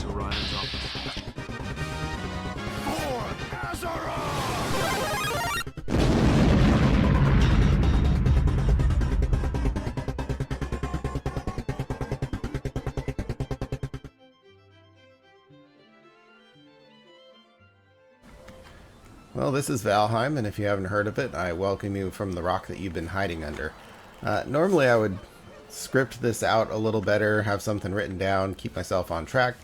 to Ryan's office. For Azeroth! Well, this is Valheim, and if you haven't heard of it, I welcome you from the rock that you've been hiding under. Normally I would script this out a little better, have something written down, keep myself on track.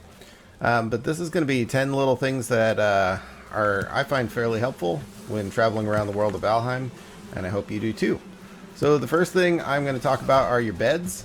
But this is going to be 10 little things that I find fairly helpful when traveling around the world of Valheim, and I hope you do too. So the first thing I'm going to talk about are your beds.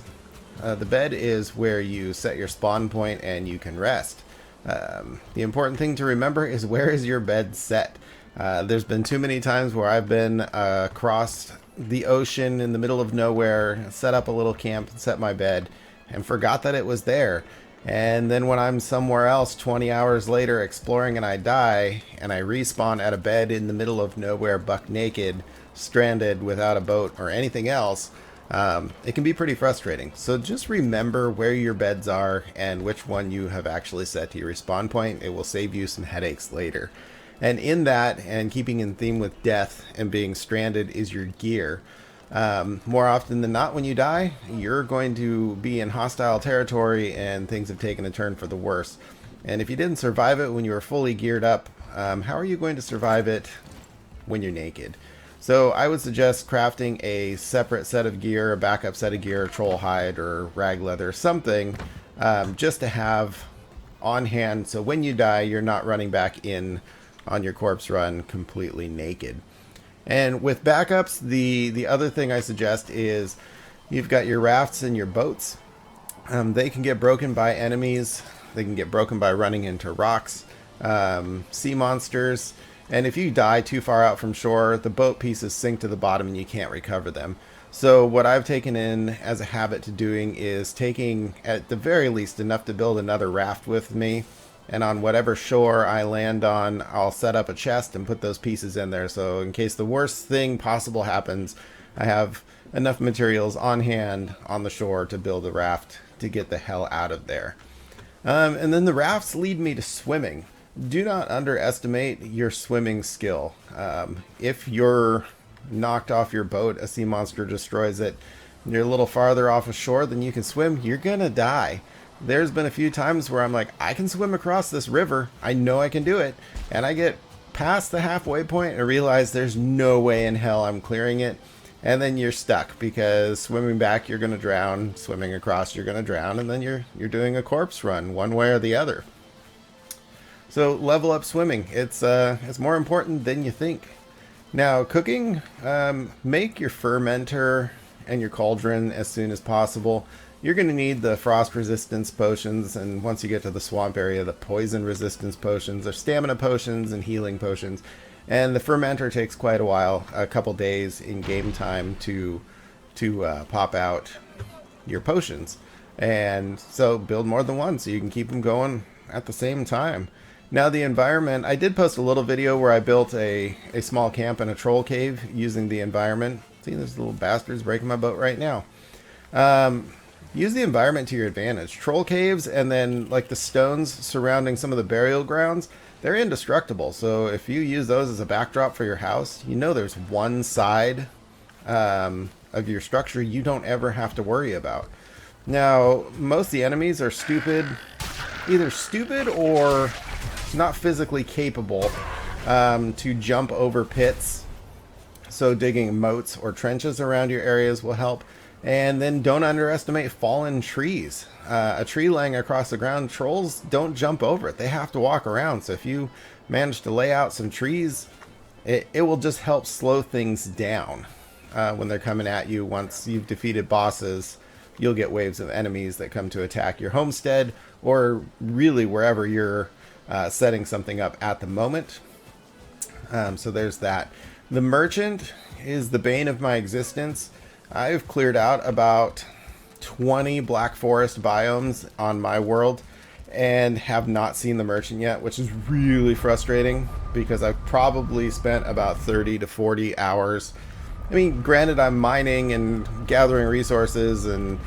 The bed is where you set your spawn point and you can rest. The important thing to remember is, where is your bed set? There's been too many times where I've been across the ocean in the middle of nowhere, set up a little camp, set my bed, and forgot that it was there. And then when I'm somewhere else 20 hours later exploring and I die, and I respawn at a bed in the middle of nowhere, buck naked, stranded without a boat or anything else, it can be pretty frustrating. So just remember where your beds are and which one you have actually set to your respawn point. It will save you some headaches later. And in that, and keeping in theme with death and being stranded, is your gear. More often than not, when you die, you're going to be in hostile territory and things have taken a turn for the worse. And if you didn't survive it when you were fully geared up, how are you going to survive it when you're naked? So I would suggest crafting a separate set of gear, a backup set of gear, troll hide or rag leather, something just to have on hand, so when you die, you're not running back in on your corpse run completely naked. And with backups, the other thing I suggest is you've got your rafts and your boats. They can get broken by enemies. They can get broken by running into rocks, sea monsters, and if you die too far out from shore, the boat pieces sink to the bottom and you can't recover them. So what I've taken in as a habit to doing is taking, at the very least, enough to build another raft with me. And on whatever shore I land on, I'll set up a chest and put those pieces in there. So in case the worst thing possible happens, I have enough materials on hand on the shore to build a raft to get the hell out of there. And then the rafts lead me to swimming. Do not underestimate your swimming skill. If you're knocked off your boat, a sea monster destroys it, and you're a little farther off ashore than you can swim, you're gonna die. There's been a few times where I'm like, I can swim across this river. I know I can do it. And I get past the halfway point and realize there's no way in hell I'm clearing it. And then you're stuck, because swimming back, you're going to drown. Swimming across, you're going to drown. And then you're doing a corpse run one way or the other. So level up swimming. It's more important than you think. Now, cooking, make your fermenter and your cauldron as soon as possible. You're going to need the frost resistance potions, and once you get to the swamp area, the poison resistance potions, or stamina potions and healing potions. And the fermenter takes quite a while, a couple days in game time to pop out your potions. And so build more than one so you can keep them going at the same time. Now the environment, I did post a little video where I built a small camp in a troll cave using the environment. See, there's little bastards breaking my boat right now. Use the environment to your advantage. Troll caves and then like the stones surrounding some of the burial grounds, they're indestructible. So if you use those as a backdrop for your house, you know there's one side of your structure you don't ever have to worry about. Now, most of the enemies are stupid, either stupid or not physically capable to jump over pits. So digging moats or trenches around your areas will help. And then don't underestimate fallen trees. A tree laying across the ground, trolls don't jump over it. They have to walk around. So if you manage to lay out some trees, it will just help slow things down when they're coming at you. Once you've defeated bosses, you'll get waves of enemies that come to attack your homestead, or really wherever you're setting something up at the moment. So there's that. The merchant is the bane of my existence. I've cleared out about 20 Black Forest biomes on my world and have not seen the merchant yet, which is really frustrating because I've probably spent about 30 to 40 hours. I mean, granted, I'm mining and gathering resources and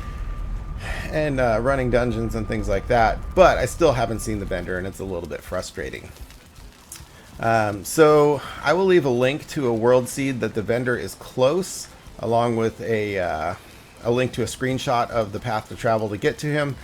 and running dungeons and things like that, but I still haven't seen the vendor, and it's a little bit frustrating. So I will leave a link to a world seed that the vendor is close, along with a link to a screenshot of the path to travel to get to him.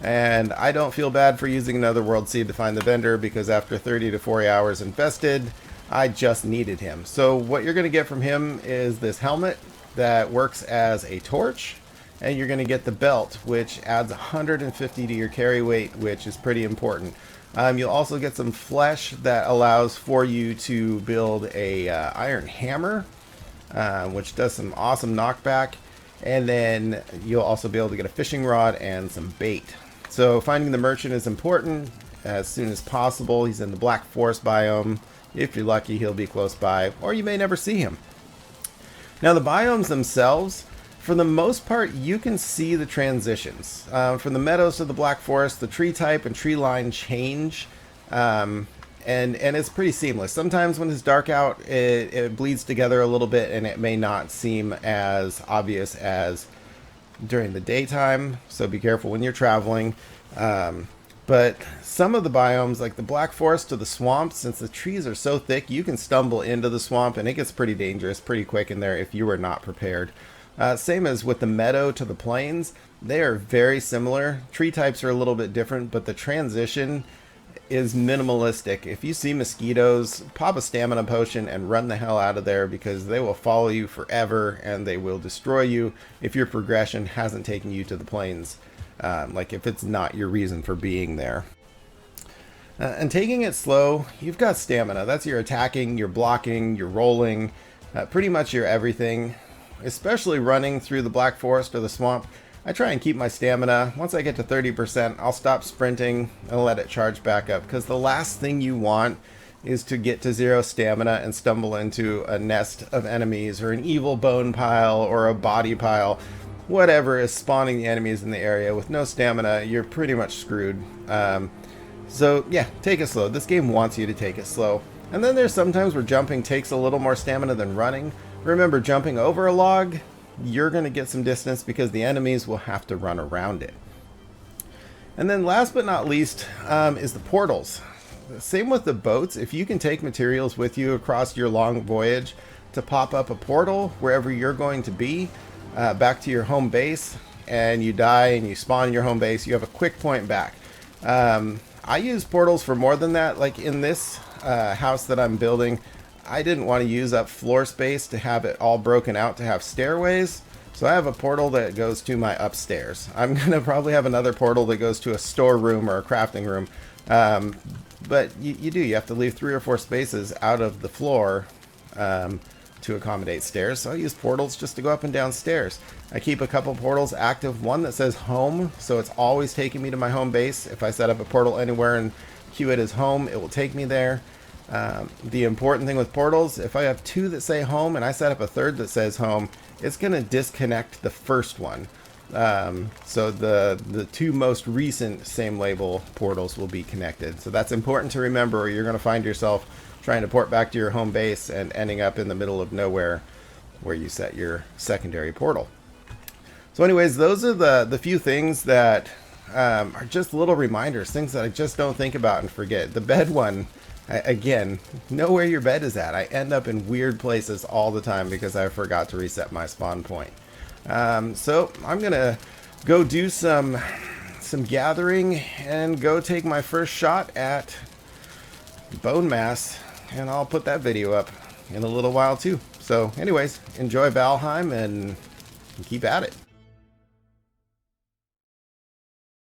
And I don't feel bad for using another world seed to find the vendor, because after 30 to 40 hours invested, I just needed him. So what you're going to get from him is this helmet that works as a torch, and you're going to get the belt, which adds 150 to your carry weight, which is pretty important. You'll also get some flesh that allows for you to build a iron hammer, which does some awesome knockback. And then you'll also be able to get a fishing rod and some bait. So finding the merchant is important as soon as possible. He's in the Black Forest biome. If you're lucky, he'll be close by, or you may never see him. Now the biomes themselves, for the most part, you can see the transitions. From the meadows to the Black Forest, the tree type and tree line change, and it's pretty seamless. Sometimes when it's dark out, it bleeds together a little bit, and it may not seem as obvious as during the daytime, so be careful when you're traveling. But some of the biomes, like the Black Forest to the swamps, since the trees are so thick, you can stumble into the swamp, and it gets pretty dangerous pretty quick in there if you were not prepared. Same as with the meadow to the plains, they are very similar. Tree types are a little bit different, but the transition is minimalistic. If you see mosquitoes, pop a stamina potion and run the hell out of there, because they will follow you forever and they will destroy you if your progression hasn't taken you to the plains, like if it's not your reason for being there. And taking it slow, you've got stamina. That's your attacking, your blocking, your rolling, pretty much your everything. Especially running through the Black Forest or the swamp, I try and keep my stamina. Once I get to 30%, I'll stop sprinting and let it charge back up, because the last thing you want is to get to 0 stamina and stumble into a nest of enemies, or an evil bone pile, or a body pile. Whatever is spawning the enemies in the area. With no stamina, you're pretty much screwed. So yeah, take it slow. This game wants you to take it slow. And then there's sometimes where jumping takes a little more stamina than running. Remember, jumping over a log, you're going to get some distance because the enemies will have to run around it. And then last but not least is the portals. Same with the boats. If you can take materials with you across your long voyage to pop up a portal wherever you're going to be, back to your home base, and you die and you spawn in your home base, you have a quick point back. I use portals for more than that. Like in this house that I'm building, I didn't want to use up floor space to have it all broken out to have stairways, so I have a portal that goes to my upstairs. I'm going to probably have another portal that goes to a storeroom or a crafting room, but you have to leave 3 or 4 spaces out of the floor to accommodate stairs, so I use portals just to go up and down stairs. I keep a couple portals active, one that says home, so it's always taking me to my home base. If I set up a portal anywhere and queue it as home, it will take me there. The important thing with portals, if I have 2 that say home and I set up a 3rd that says home, it's going to disconnect the first one. So the 2 most recent same label portals will be connected. So that's important to remember, or you're going to find yourself trying to port back to your home base and ending up in the middle of nowhere where you set your secondary portal. So anyways, those are the few things that are just little reminders, things that I just don't think about and forget. The bed one, again, know where your bed is at. I end up in weird places all the time because I forgot to reset my spawn point. So I'm gonna go do some gathering and go take my first shot at bone mass, and I'll put that video up in a little while too. So anyways, enjoy Valheim and keep at it.